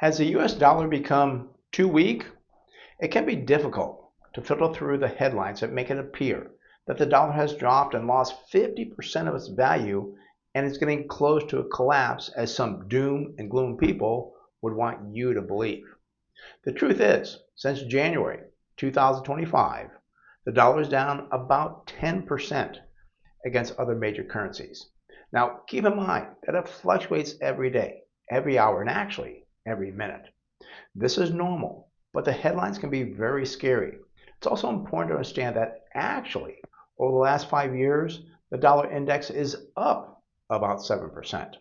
Has the US dollar become too weak? It can be difficult to filter through the headlines that make it appear that the dollar has dropped and lost 50% of its value and is getting close to a collapse, as some doom and gloom people would want you to believe. The truth is, since January 2025, the dollar is down about 10% against other major currencies. Now, keep in mind that it fluctuates every day, every hour, and actually every minute. This is normal, but the headlines can be very scary. It's also important to understand that actually, over the last 5 years, the dollar index is up about 7%.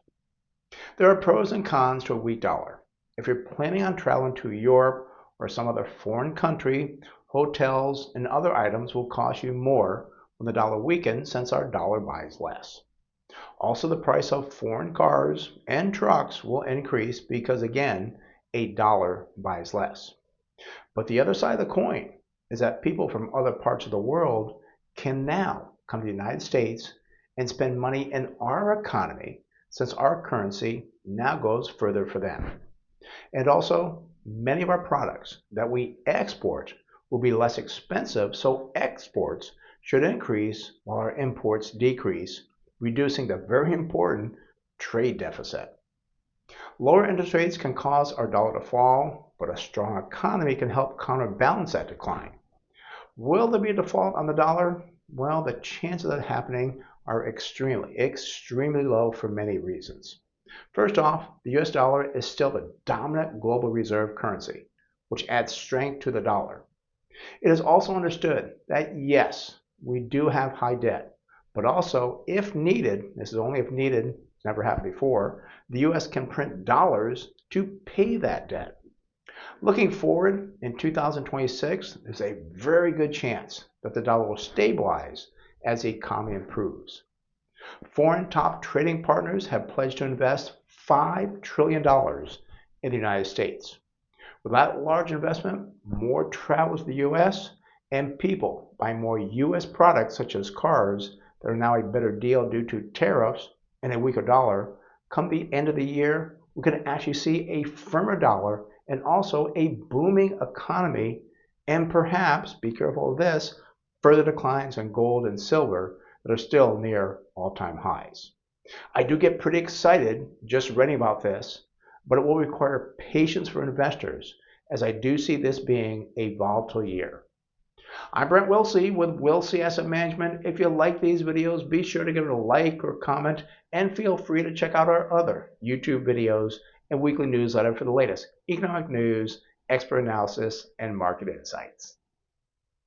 There are pros and cons to a weak dollar. If you're planning on traveling to Europe or some other foreign country, hotels and other items will cost you more when the dollar weakens, since our dollar buys less. Also, the price of foreign cars and trucks will increase because, again, a dollar buys less. But the other side of the coin is that people from other parts of the world can now come to the United States and spend money in our economy, since our currency now goes further for them. And also, many of our products that we export will be less expensive, so exports should increase while our imports decrease, reducing the very important trade deficit. Lower interest rates can cause our dollar to fall, but a strong economy can help counterbalance that decline. Will there be a default on the dollar? Well, the chances of that happening are extremely low for many reasons. First off, the US dollar is still the dominant global reserve currency, which adds strength to the dollar. It is also understood that yes, we do have high debt, but also, if needed, this is only if needed, it's never happened before, the US can print dollars to pay that debt. Looking forward, in 2026, there's a very good chance that the dollar will stabilize as the economy improves. Foreign top trading partners have pledged to invest $5 trillion in the United States. With that large investment, more travel to the US, and people buy more US products such as cars that are now a better deal due to tariffs and a weaker dollar. Come the end of the year, we can actually see a firmer dollar and also a booming economy, and perhaps, be careful of this, further declines in gold and silver that are still near all-time highs. I do get pretty excited just reading about this, but it will require patience for investors, as I do see this being a volatile year. I'm Brent Wilsey with Wilsey Asset Management. If you like these videos, be sure to give it a like or comment, and feel free to check out our other YouTube videos and weekly newsletter for the latest economic news, expert analysis, and market insights.